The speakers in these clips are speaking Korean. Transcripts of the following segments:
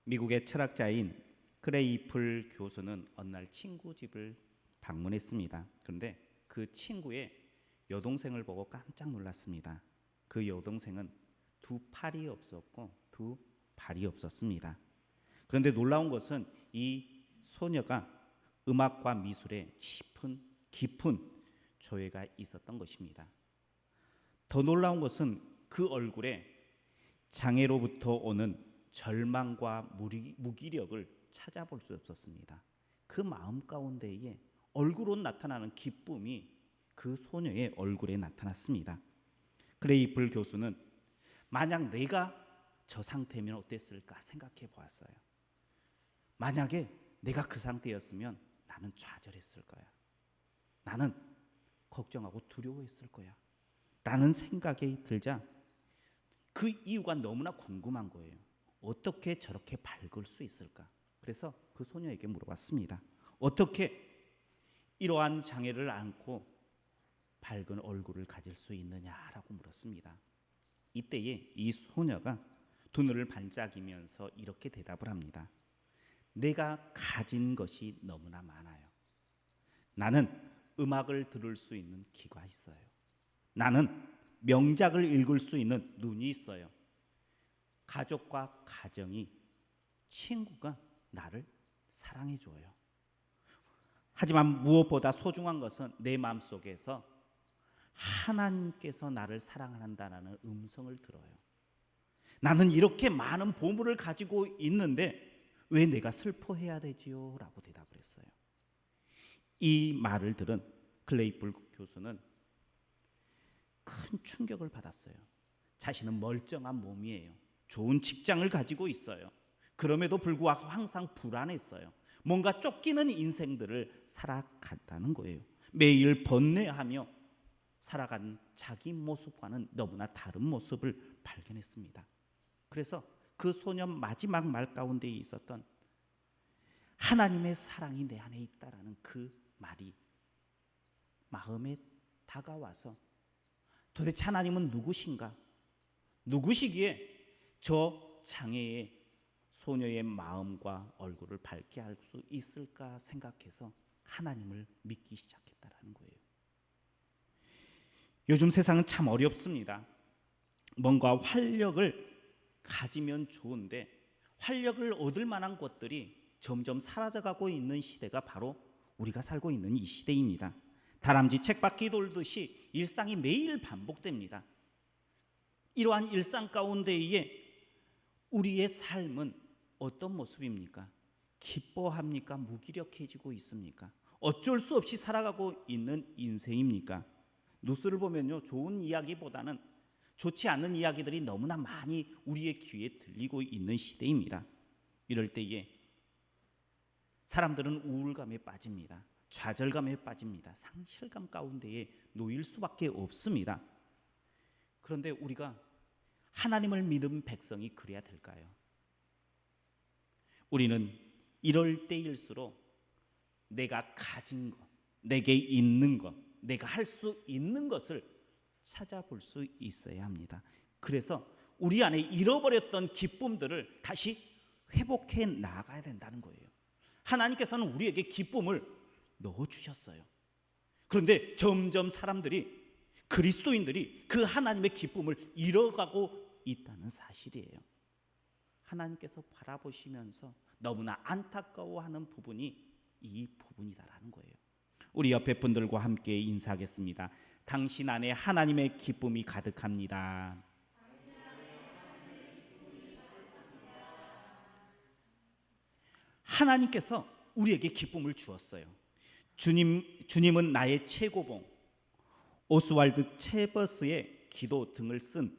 미국의 철학자인 크레이플 교수는 어느 날 친구 집을 방문했습니다. 그런데 그 친구의 여동생을 보고 깜짝 놀랐습니다. 그 여동생은 두 팔이 없었고 두 발이 없었습니다. 그런데 놀라운 것은 이 소녀가 음악과 미술에 깊은 조예가 있었던 것입니다. 더 놀라운 것은 그 얼굴에 장애로부터 오는 절망과 무기력을 찾아볼 수 없었습니다. 그 마음 가운데에 얼굴로 나타나는 기쁨이 그 소녀의 얼굴에 나타났습니다. 크레이플 교수는 만약 내가 저 상태면 어땠을까 생각해 보았어요. 만약에 내가 그 상태였으면 나는 좌절했을 거야. 나는 걱정하고 두려워했을 거야. 라는 생각이 들자 그 이유가 너무나 궁금한 거예요. 어떻게 저렇게 밝을 수 있을까? 그래서 그 소녀에게 물어봤습니다. 어떻게 이러한 장애를 안고 밝은 얼굴을 가질 수 있느냐라고 물었습니다. 이때에 이 소녀가 두 눈을 반짝이면서 이렇게 대답을 합니다. 내가 가진 것이 너무나 많아요. 나는 음악을 들을 수 있는 귀가 있어요. 나는 명작을 읽을 수 있는 눈이 있어요. 가족과 가정이, 친구가 나를 사랑해 줘요. 하지만 무엇보다 소중한 것은 내 마음속에서 하나님께서 나를 사랑한다는 음성을 들어요. 나는 이렇게 많은 보물을 가지고 있는데 왜 내가 슬퍼해야 되지요? 라고 대답을 했어요. 이 말을 들은 클레이플 교수는 큰 충격을 받았어요. 자신은 멀쩡한 몸이에요. 좋은 직장을 가지고 있어요. 그럼에도 불구하고 항상 불안했어요. 뭔가 쫓기는 인생들을 살아갔다는 거예요. 매일 번뇌하며 살아간 자기 모습과는 너무나 다른 모습을 발견했습니다. 그래서 그 소년 마지막 말 가운데 있었던 하나님의 사랑이 내 안에 있다라는 그 말이 마음에 다가와서 도대체 하나님은 누구신가? 누구시기에 저 장애의 소녀의 마음과 얼굴을 밝게 할 수 있을까 생각해서 하나님을 믿기 시작했다라는 거예요. 요즘 세상은 참 어렵습니다. 뭔가 활력을 가지면 좋은데 활력을 얻을 만한 것들이 점점 사라져가고 있는 시대가 바로 우리가 살고 있는 이 시대입니다. 다람쥐 쳇바퀴 돌듯이 일상이 매일 반복됩니다. 이러한 일상 가운데에 우리의 삶은 어떤 모습입니까? 기뻐합니까? 무기력해지고 있습니까? 어쩔 수 없이 살아가고 있는 인생입니까? 뉴스를 보면요, 좋은 이야기보다는 좋지 않은 이야기들이 너무나 많이 우리의 귀에 들리고 있는 시대입니다. 이럴 때에 사람들은 우울감에 빠집니다. 좌절감에 빠집니다. 상실감 가운데에 놓일 수밖에 없습니다. 그런데 우리가 하나님을 믿은 백성이 그래야 될까요? 우리는 이럴 때일수록 내가 가진 것, 내게 있는 것, 내가 할 수 있는 것을 찾아볼 수 있어야 합니다. 그래서 우리 안에 잃어버렸던 기쁨들을 다시 회복해 나가야 된다는 거예요. 하나님께서는 우리에게 기쁨을 넣어주셨어요. 그런데 점점 사람들이, 그리스도인들이 그 하나님의 기쁨을 잃어가고 있다는 사실이에요. 하나님께서 바라보시면서 너무나 안타까워하는 부분이 이 부분이다라는 거예요. 우리 옆에 분들과 함께 인사하겠습니다. 당신 안에 하나님의 기쁨이 가득합니다. 하나님께서 우리에게 기쁨을 주었어요. 주님은 나의 최고봉. 오스왈드 체버스의 기도 등을 쓴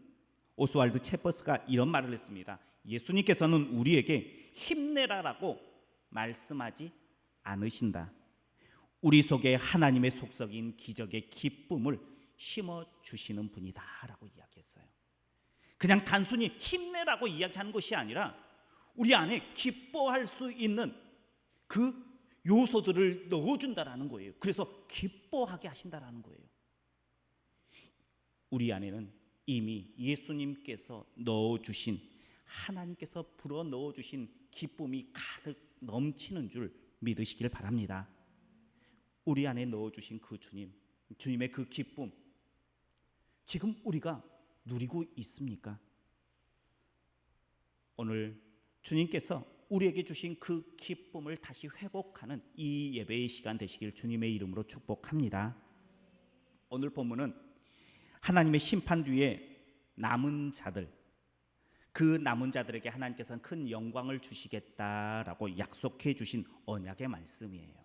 오스왈드 체버스가 이런 말을 했습니다. 예수님께서는 우리에게 힘내라라고 말씀하지 않으신다. 우리 속에 하나님의 속삭인 기적의 기쁨을 심어주시는 분이다 라고 이야기했어요. 그냥 단순히 힘내라고 이야기하는 것이 아니라 우리 안에 기뻐할 수 있는 그 요소들을 넣어준다라는 거예요. 그래서 기뻐하게 하신다라는 거예요. 우리 안에는 이미 예수님께서 넣어주신 하나님께서 불어넣어 주신 기쁨이 가득 넘치는 줄 믿으시길 바랍니다. 우리 안에 넣어주신 그 주님의 그 기쁨, 지금 우리가 누리고 있습니까? 오늘 주님께서 우리에게 주신 그 기쁨을 다시 회복하는 이 예배의 시간 되시길 주님의 이름으로 축복합니다. 오늘 본문은 하나님의 심판 뒤에 남은 자들, 그 남은 자들에게 하나님께서는 큰 영광을 주시겠다라고 약속해 주신 언약의 말씀이에요.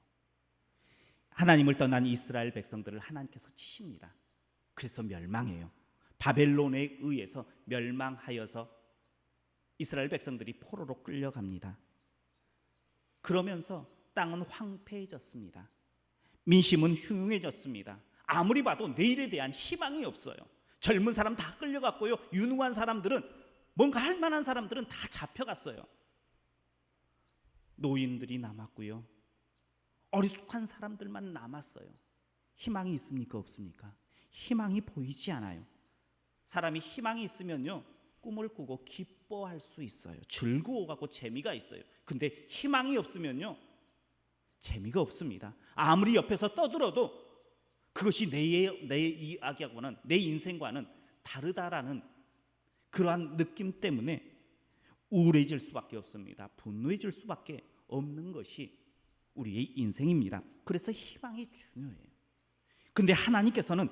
하나님을 떠난 이스라엘 백성들을 하나님께서 치십니다. 그래서 멸망해요. 바벨론에 의해서 멸망하여서 이스라엘 백성들이 포로로 끌려갑니다. 그러면서 땅은 황폐해졌습니다. 민심은 흉흉해졌습니다. 아무리 봐도 내일에 대한 희망이 없어요. 젊은 사람 다 끌려갔고요. 유능한 사람들은, 뭔가 할 만한 사람들은 다 잡혀갔어요. 노인들이 남았고요. 어리숙한 사람들만 남았어요. 희망이 있습니까? 없습니까? 희망이 보이지 않아요. 사람이 희망이 있으면요, 꿈을 꾸고 기뻐할 수 있어요. 즐거워하고 재미가 있어요. 근데 희망이 없으면요, 재미가 없습니다. 아무리 옆에서 떠들어도 그것이 내 이야기하고는, 내 인생과는 다르다라는 그러한 느낌 때문에 우울해질 수밖에 없습니다. 분노해질 수밖에 없는 것이 우리의 인생입니다. 그래서 희망이 중요해요. 근데 하나님께서는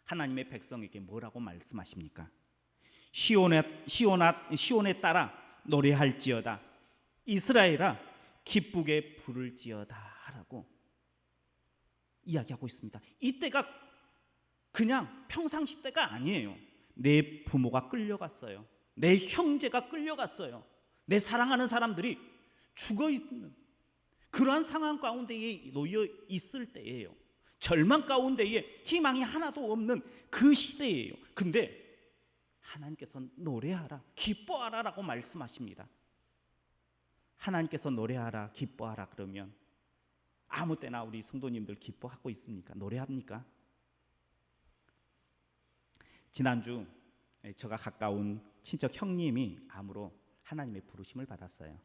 하나님의 백성에게 뭐라고 말씀하십니까? 시온에 따라 노래할지어다. 이스라엘아 기쁘게 부를지어다 라고 이야기하고 있습니다. 이때가 그냥 평상시 때가 아니에요. 내 부모가 끌려갔어요. 내 형제가 끌려갔어요. 내 사랑하는 사람들이 죽어있는 그러한 상황 가운데에 놓여 있을 때예요. 절망 가운데에 희망이 하나도 없는 그 시대예요. 근데 하나님께서 노래하라, 기뻐하라 라고 말씀하십니다. 하나님께서 노래하라, 기뻐하라 그러면 아무 때나 우리 성도님들 기뻐하고 있습니까? 노래합니까? 지난주 저가 가까운 친척 형님이 암으로 하나님의 부르심을 받았어요.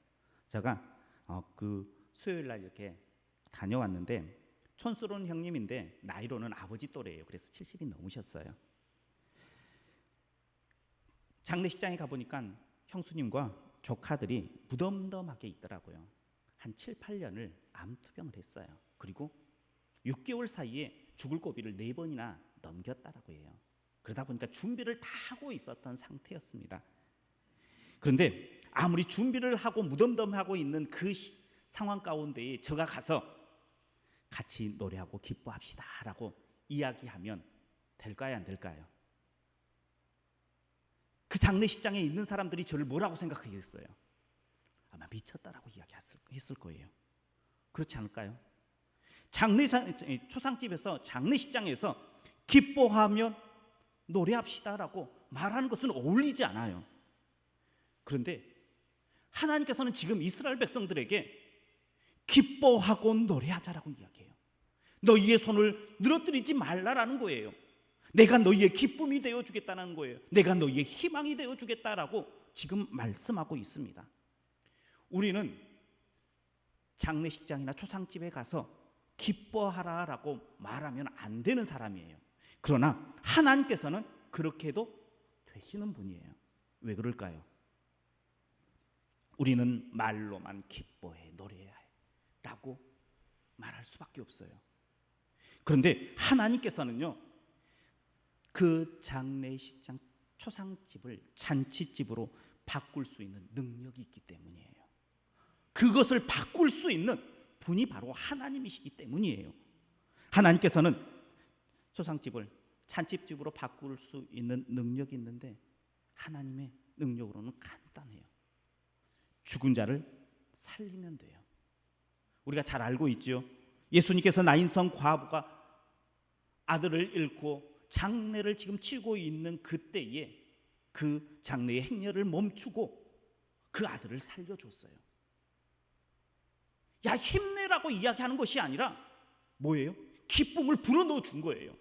제가 그 수요일 날 이렇게 다녀왔는데, 촌스러운 형님인데 나이로는 아버지 또래예요. 그래서 70이 넘으셨어요. 장례식장에 가보니까 형수님과 조카들이 무덤덤하게 있더라고요. 한 7, 8년을 암투병을 했어요. 그리고 6개월 사이에 죽을 고비를 4번이나 넘겼다라고 해요. 그러다 보니까 준비를 다 하고 있었던 상태였습니다. 그런데 아무리 준비를 하고 무덤덤하고 있는 그 상황 가운데에 제가 가서 같이 노래하고 기뻐합시다 라고 이야기하면 될까요? 안 될까요? 그 장례식장에 있는 사람들이 저를 뭐라고 생각하겠어요? 아마 미쳤다라고 이야기했을 거예요. 그렇지 않을까요? 초상집에서, 장례식장에서 기뻐하면 노래합시다라고 말하는 것은 어울리지 않아요. 그런데 하나님께서는 지금 이스라엘 백성들에게 기뻐하고 노래하자라고 이야기해요. 너희의 손을 늘어뜨리지 말라라는 거예요. 내가 너희의 기쁨이 되어주겠다는 거예요. 내가 너희의 희망이 되어주겠다라고 지금 말씀하고 있습니다. 우리는 장례식장이나 초상집에 가서 기뻐하라라고 말하면 안 되는 사람이에요. 그러나 하나님께서는 그렇게도 되시는 분이에요. 왜 그럴까요? 우리는 말로만 기뻐해, 노래해 라고 말할 수밖에 없어요. 그런데 하나님께서는요, 그 장례식장, 초상집을 잔치집으로 바꿀 수 있는 능력이 있기 때문이에요. 그것을 바꿀 수 있는 분이 바로 하나님이시기 때문이에요. 하나님께서는 초상집을 잔치집으로 바꿀 수 있는 능력이 있는데, 하나님의 능력으로는 간단해요. 죽은 자를 살리면 돼요. 우리가 잘 알고 있죠. 예수님께서 나인성 과부가 아들을 잃고 장례를 지금 치르고 있는 그때에 그 장례의 행렬을 멈추고 그 아들을 살려줬어요. 야, 힘내라고 이야기하는 것이 아니라 뭐예요? 기쁨을 불어넣어 준 거예요.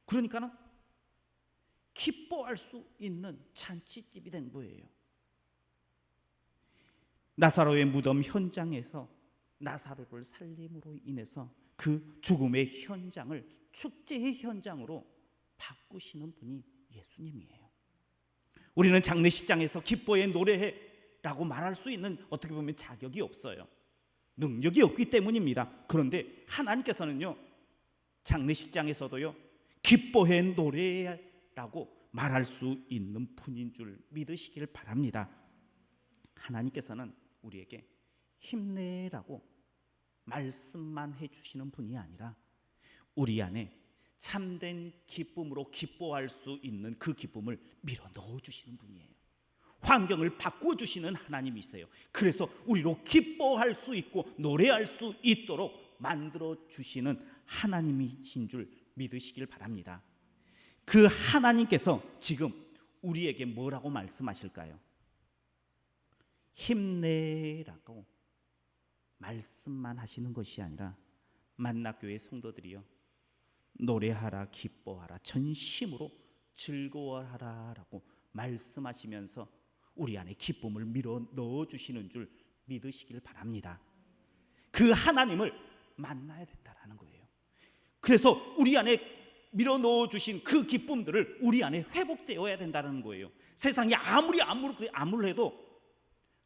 그러니까는 기뻐할 수 있는 잔치집이 된 거예요. 나사로의 무덤 현장에서 나사로를 살림으로 인해서 그 죽음의 현장을 축제의 현장으로 바꾸시는 분이 예수님이에요. 우리는 장례식장에서 기뻐해 노래해 라고 말할 수 있는 어떻게 보면 자격이 없어요. 능력이 없기 때문입니다. 그런데 하나님께서는요, 장례식장에서도요 기뻐해 노래라고 말할 수 있는 분인 줄 믿으시길 바랍니다. 하나님께서는 우리에게 힘내라고 말씀만 해주시는 분이 아니라 우리 안에 참된 기쁨으로 기뻐할 수 있는 그 기쁨을 밀어 넣어주시는 분이에요. 환경을 바꾸어 주시는 하나님이세요. 그래서 우리로 기뻐할 수 있고 노래할 수 있도록 만들어 주시는 하나님이신 줄 믿으시길 바랍니다. 그 하나님께서 지금 우리에게 뭐라고 말씀하실까요? 힘내라고 말씀만 하시는 것이 아니라 만나교회 성도들이요, 노래하라, 기뻐하라, 전심으로 즐거워하라라고 말씀하시면서 우리 안에 기쁨을 밀어 넣어주시는 줄 믿으시길 바랍니다. 그 하나님을 만나야 된다는 거예요. 그래서 우리 안에 밀어 넣어주신 그 기쁨들을 우리 안에 회복되어야 된다는 거예요. 세상이 아무리 암울해도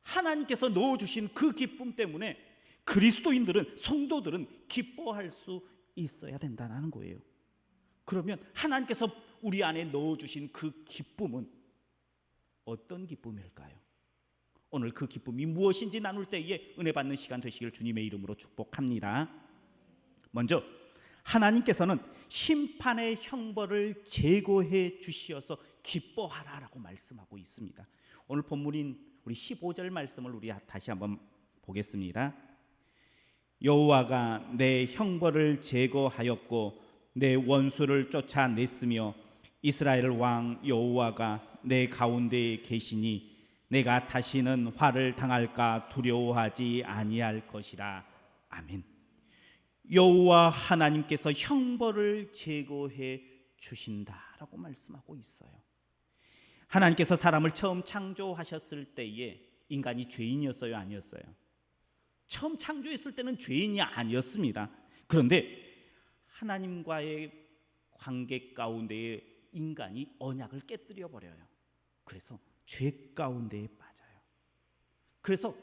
하나님께서 넣어주신 그 기쁨 때문에 그리스도인들은, 성도들은 기뻐할 수 있어야 된다는 거예요. 그러면 하나님께서 우리 안에 넣어주신 그 기쁨은 어떤 기쁨일까요? 오늘 그 기쁨이 무엇인지 나눌 때에 은혜 받는 시간 되시길 주님의 이름으로 축복합니다. 먼저 하나님께서는 심판의 형벌을 제거해 주시어서 기뻐하라라고 말씀하고 있습니다. 오늘 본문인 우리 15절 말씀을 우리 다시 한번 보겠습니다. 여호와가 내 형벌을 제거하였고 내 원수를 쫓아냈으며 이스라엘 왕 여호와가 내 가운데에 계시니 내가 다시는 화를 당할까 두려워하지 아니할 것이라. 아멘. 여호와 하나님께서 형벌을 제거해 주신다라고 말씀하고 있어요. 하나님께서 사람을 처음 창조하셨을 때에 인간이 죄인이었어요, 아니었어요? 처음 창조했을 때는 죄인이 아니었습니다. 그런데 하나님과의 관계 가운데에 인간이 언약을 깨뜨려 버려요. 그래서 죄 가운데에 빠져요. 그래서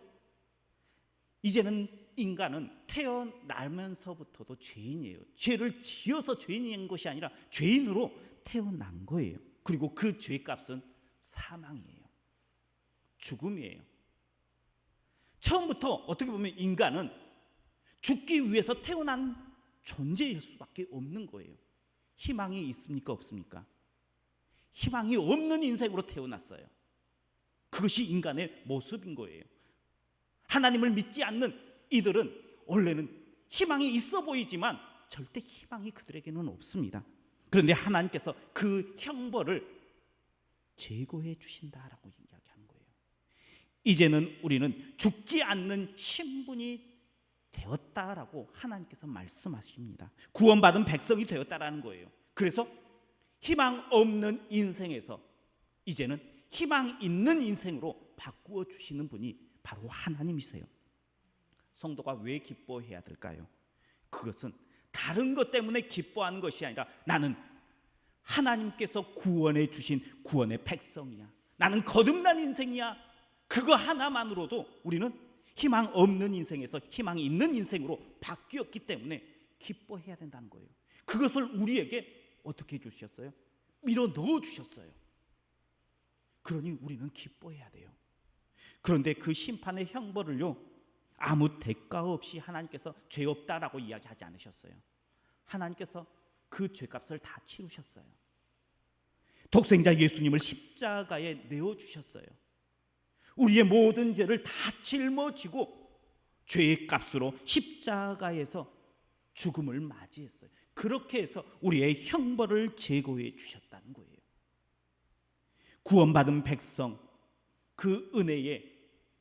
이제는 인간은 태어나면서부터도 죄인이에요. 죄를 지어서 죄인인 것이 아니라 죄인으로 태어난 거예요. 그리고 그 죄값은 사망이에요. 죽음이에요. 처음부터 어떻게 보면 인간은 죽기 위해서 태어난 존재일 수밖에 없는 거예요. 희망이 있습니까, 없습니까? 희망이 없는 인생으로 태어났어요. 그것이 인간의 모습인 거예요. 하나님을 믿지 않는 이들은 원래는 희망이 있어 보이지만 절대 희망이 그들에게는 없습니다. 그런데 하나님께서 그 형벌을 제거해 주신다라고 이야기하는 거예요. 이제는 우리는 죽지 않는 신분이 되었다라고 하나님께서 말씀하십니다. 구원받은 백성이 되었다라는 거예요. 그래서 희망 없는 인생에서 이제는 희망 있는 인생으로 바꾸어 주시는 분이 바로 하나님이세요. 성도가 왜 기뻐해야 될까요? 그것은 다른 것 때문에 기뻐하는 것이 아니라 나는 하나님께서 구원해 주신 구원의 백성이야, 나는 거듭난 인생이야. 그거 하나만으로도 우리는 희망 없는 인생에서 희망 있는 인생으로 바뀌었기 때문에 기뻐해야 된다는 거예요. 그것을 우리에게 어떻게 해주셨어요? 밀어 넣어주셨어요. 그러니 우리는 기뻐해야 돼요. 그런데 그 심판의 형벌을요, 아무 대가 없이 하나님께서 죄 없다라고 이야기하지 않으셨어요. 하나님께서 그 죄값을 다 치르셨어요. 독생자 예수님을 십자가에 내어주셨어요. 우리의 모든 죄를 다 짊어지고 죄의 값으로 십자가에서 죽음을 맞이했어요. 그렇게 해서 우리의 형벌을 제거해 주셨다는 거예요. 구원받은 백성, 그 은혜의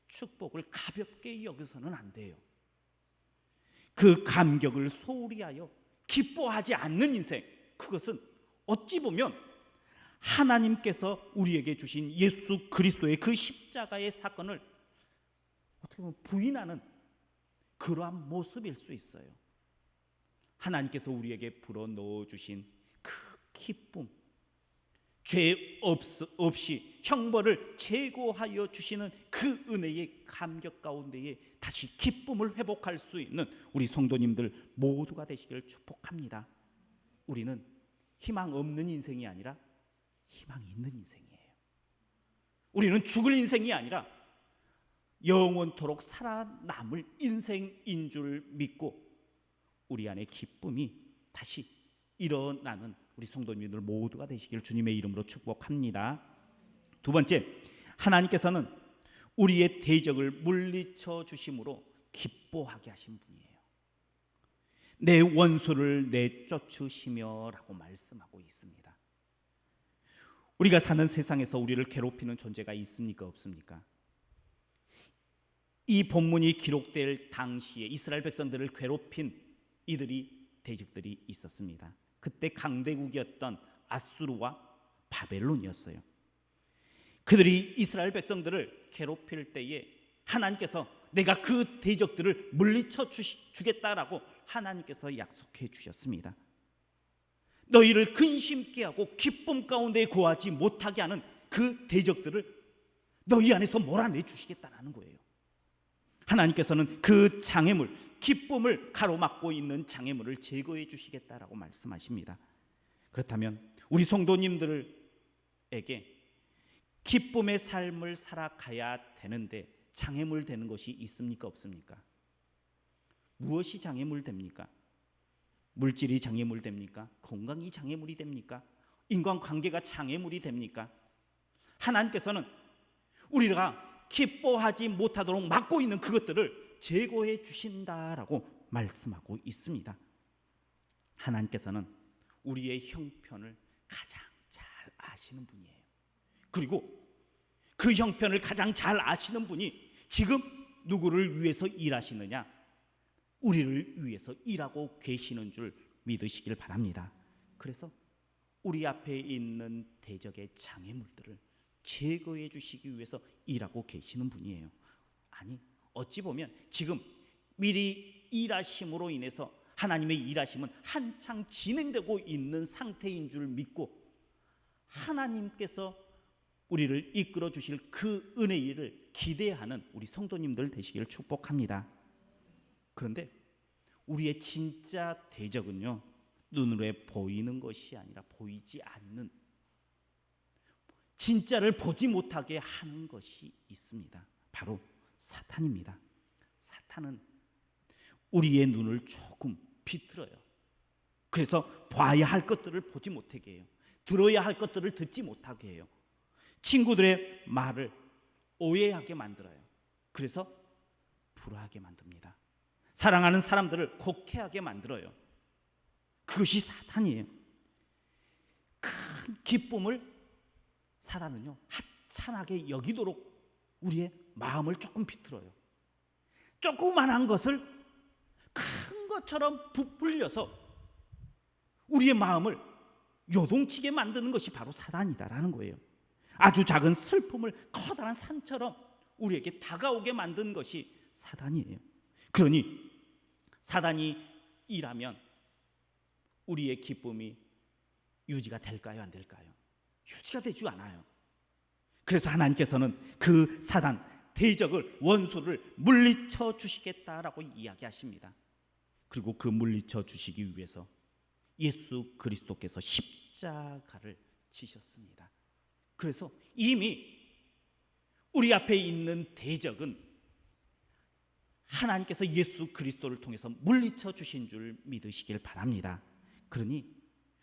축복을 가볍게 여기서는 안 돼요. 그 감격을 소홀히 하여 기뻐하지 않는 인생, 그것은 어찌 보면 하나님께서 우리에게 주신 예수 그리스도의 그 십자가의 사건을 어떻게 보면 부인하는 그러한 모습일 수 있어요. 하나님께서 우리에게 불어넣어 주신 그 기쁨, 죄 없이 형벌을 제거하여 주시는 그 은혜의 감격 가운데에 다시 기쁨을 회복할 수 있는 우리 성도님들 모두가 되시기를 축복합니다. 우리는 희망 없는 인생이 아니라 희망이 있는 인생이에요. 우리는 죽을 인생이 아니라 영원토록 살아남을 인생인 줄 믿고 우리 안에 기쁨이 다시 일어나는 우리 성도님들 모두가 되시기를 주님의 이름으로 축복합니다. 두 번째, 하나님께서는 우리의 대적을 물리쳐 주심으로 기뻐하게 하신 분이에요. 내 원수를 내쫓으시며 라고 말씀하고 있습니다. 우리가 사는 세상에서 우리를 괴롭히는 존재가 있습니까? 없습니까? 이 본문이 기록될 당시에 이스라엘 백성들을 괴롭힌 이들이 대적들이 있었습니다. 그때 강대국이었던 아수르와 바벨론이었어요. 그들이 이스라엘 백성들을 괴롭힐 때에 하나님께서 내가 그 대적들을 물리쳐 주겠다라고 하나님께서 약속해 주셨습니다. 너희를 근심케 하고 기쁨 가운데 거하지 못하게 하는 그 대적들을 너희 안에서 몰아내 주시겠다라는 거예요. 하나님께서는 그 장애물, 기쁨을 가로막고 있는 장애물을 제거해 주시겠다라고 말씀하십니다. 그렇다면 우리 성도님들에게 기쁨의 삶을 살아가야 되는데 장애물 되는 것이 있습니까? 없습니까? 무엇이 장애물 됩니까? 물질이 장애물 됩니까? 건강이 장애물이 됩니까? 인간관계가 장애물이 됩니까? 하나님께서는 우리가 기뻐하지 못하도록 막고 있는 그것들을 제거해 주신다라고 말씀하고 있습니다. 하나님께서는 우리의 형편을 가장 잘 아시는 분이에요. 그리고 그 형편을 가장 잘 아시는 분이 지금 누구를 위해서 일하시느냐? 우리를 위해서 일하고 계시는 줄 믿으시길 바랍니다. 그래서 우리 앞에 있는 대적의 장애물들을 제거해 주시기 위해서 일하고 계시는 분이에요. 아니, 어찌 보면 지금 미리 일하심으로 인해서 하나님의 일하심은 한창 진행되고 있는 상태인 줄 믿고 하나님께서 우리를 이끌어 주실 그 은혜를 기대하는 우리 성도님들 되시기를 축복합니다. 그런데 우리의 진짜 대적은요, 눈으로 보이는 것이 아니라 보이지 않는, 진짜를 보지 못하게 하는 것이 있습니다. 바로 사탄입니다. 사탄은 우리의 눈을 조금 비틀어요. 그래서 봐야 할 것들을 보지 못하게 해요. 들어야 할 것들을 듣지 못하게 해요. 친구들의 말을 오해하게 만들어요. 그래서 불화하게 만듭니다. 사랑하는 사람들을 곡해하게 만들어요. 그것이 사탄이에요. 큰 기쁨을 사탄은요, 하찮게 여기도록 우리의 마음을 조금 비틀어요. 조그만한 것을 큰 것처럼 부풀려서 우리의 마음을 요동치게 만드는 것이 바로 사탄이다라는 거예요. 아주 작은 슬픔을 커다란 산처럼 우리에게 다가오게 만든 것이 사탄이에요. 그러니 사탄이 일하면 우리의 기쁨이 유지가 될까요? 안 될까요? 유지가 되지 않아요. 그래서 하나님께서는 그 사탄, 대적을, 원수를 물리쳐 주시겠다라고 이야기하십니다. 그리고 그 물리쳐 주시기 위해서 예수 그리스도께서 십자가를 지셨습니다. 그래서 이미 우리 앞에 있는 대적은 하나님께서 예수 그리스도를 통해서 물리쳐 주신 줄 믿으시길 바랍니다. 그러니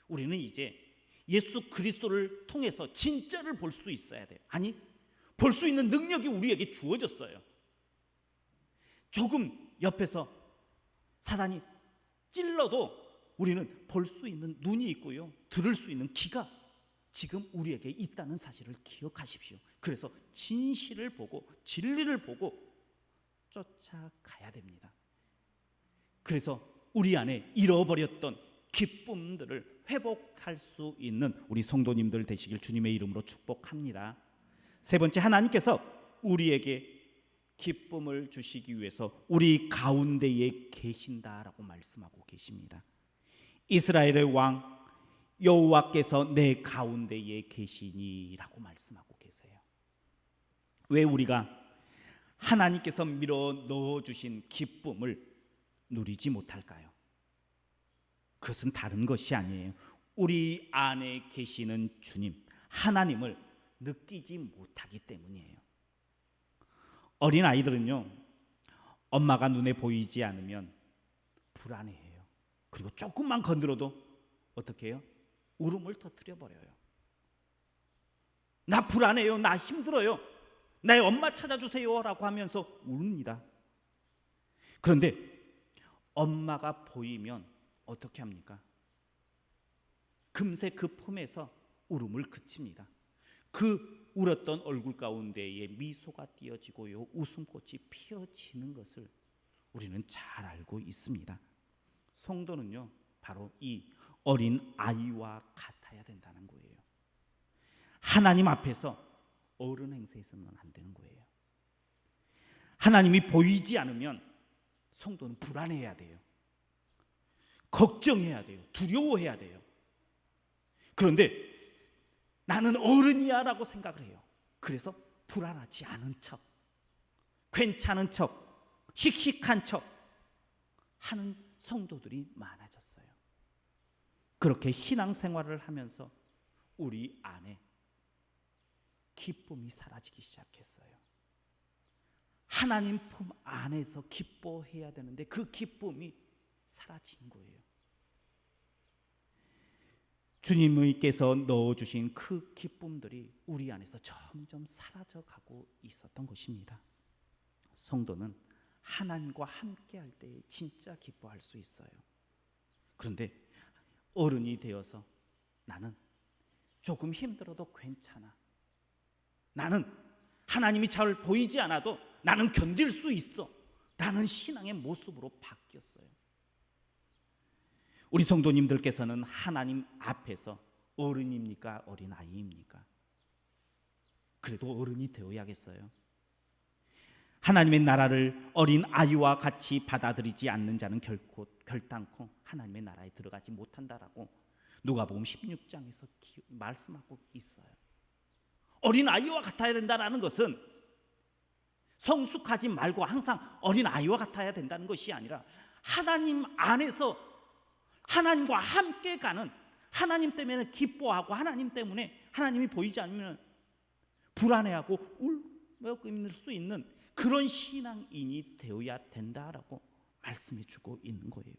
우리는 이제 예수 그리스도를 통해서 진짜를 볼 수 있어야 돼요. 아니, 볼 수 있는 능력이 우리에게 주어졌어요. 조금 옆에서 사단이 찔러도 우리는 볼 수 있는 눈이 있고요, 들을 수 있는 귀가 지금 우리에게 있다는 사실을 기억하십시오. 그래서 진실을 보고 진리를 보고 쫓아가야 됩니다. 그래서 우리 안에 잃어버렸던 기쁨들을 회복할 수 있는 우리 성도님들 되시길 주님의 이름으로 축복합니다. 세 번째, 하나님께서 우리에게 기쁨을 주시기 위해서 우리 가운데에 계신다라고 말씀하고 계십니다. 이스라엘의 왕 여호와께서 내 가운데에 계시니라고 말씀하고 계세요. 왜 우리가 하나님께서 밀어 넣어 주신 기쁨을 누리지 못할까요? 그것은 다른 것이 아니에요. 우리 안에 계시는 주님 하나님을 느끼지 못하기 때문이에요. 어린 아이들은요, 엄마가 눈에 보이지 않으면 불안해해요. 그리고 조금만 건드려도 어떻게 해요? 울음을 터뜨려 버려요. 나 불안해요, 나 힘들어요, 내 엄마 찾아주세요 라고 하면서 웁니다. 그런데 엄마가 보이면 어떻게 합니까? 금세 그 품에서 울음을 그칩니다. 그 울었던 얼굴 가운데에 미소가 띄어지고요, 웃음꽃이 피어지는 것을 우리는 잘 알고 있습니다. 성도는요, 바로 이 어린 아이와 같아야 된다는 거예요. 하나님 앞에서 어른 행세해서는 안 되는 거예요. 하나님이 보이지 않으면 성도는 불안해야 돼요. 걱정해야 돼요. 두려워해야 돼요. 그런데 나는 어른이야 라고 생각을 해요. 그래서 불안하지 않은 척, 괜찮은 척, 씩씩한 척 하는 성도들이 많아졌어요. 그렇게 신앙생활을 하면서 우리 안에 기쁨이 사라지기 시작했어요. 하나님 품 안에서 기뻐해야 되는데 그 기쁨이 사라진 거예요. 주님께서 넣어주신 그 기쁨들이 우리 안에서 점점 사라져가고 있었던 것입니다. 성도는 하나님과 함께할 때 진짜 기뻐할 수 있어요. 그런데 어른이 되어서 나는 조금 힘들어도 괜찮아, 나는 하나님이 잘 보이지 않아도 나는 견딜 수 있어 라는 신앙의 모습으로 바뀌었어요. 우리 성도님들께서는 하나님 앞에서 어른입니까? 어린아이입니까? 그래도 어른이 되어야겠어요. 하나님의 나라를 어린아이와 같이 받아들이지 않는 자는 결단코 하나님의 나라에 들어가지 못한다라고 누가복음 16장에서 말씀하고 있어요. 어린아이와 같아야 된다는 것은 성숙하지 말고 항상 어린아이와 같아야 된다는 것이 아니라 하나님 안에서 하나님과 함께 가는, 하나님 때문에 기뻐하고 하나님 때문에 하나님이 보이지 않으면 불안해하고 울며 끓는 수 있는 그런 신앙인이 되어야 된다라고 말씀해 주고 있는 거예요.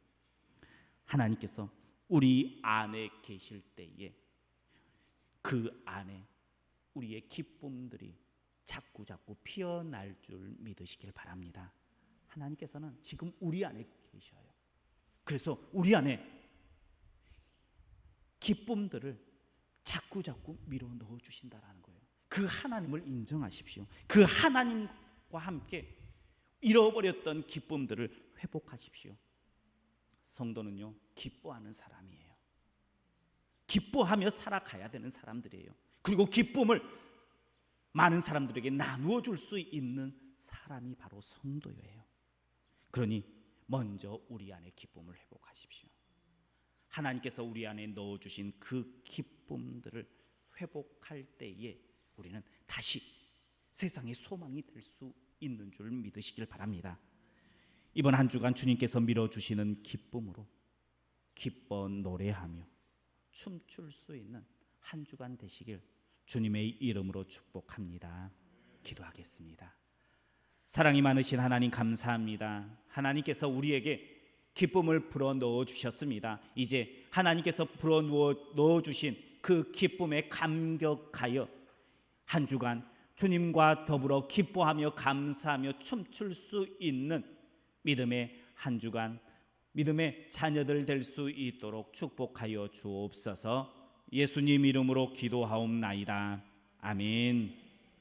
하나님께서 우리 안에 계실 때에 그 안에 우리의 기쁨들이 자꾸 피어날 줄 믿으시길 바랍니다. 하나님께서는 지금 우리 안에 계셔요. 그래서 우리 안에 기쁨들을 자꾸 밀어 넣어 주신다라는 거예요. 그 하나님을 인정하십시오. 그 하나님과 함께 잃어버렸던 기쁨들을 회복하십시오. 성도는요, 기뻐하는 사람이에요. 기뻐하며 살아가야 되는 사람들이에요. 그리고 기쁨을 많은 사람들에게 나누어 줄 수 있는 사람이 바로 성도예요. 그러니 먼저 우리 안에 기쁨을 회복하십시오. 하나님께서 우리 안에 넣어주신 그 기쁨들을 회복할 때에 우리는 다시 세상의 소망이 될 수 있는 줄 믿으시길 바랍니다. 이번 한 주간 주님께서 밀어주시는 기쁨으로 기뻐 노래하며 춤출 수 있는 한 주간 되시길 주님의 이름으로 축복합니다. 기도하겠습니다. 사랑이 많으신 하나님 감사합니다. 하나님께서 우리에게 기쁨을 불어 넣어 주셨습니다. 이제 하나님께서 불어 넣어 주신 그 기쁨에 감격하여 한 주간 주님과 더불어 기뻐하며 감사하며 춤출 수 있는 믿음의 한 주간, 믿음의 자녀들 될 수 있도록 축복하여 주옵소서. 예수님 이름으로 기도하옵나이다. 아멘.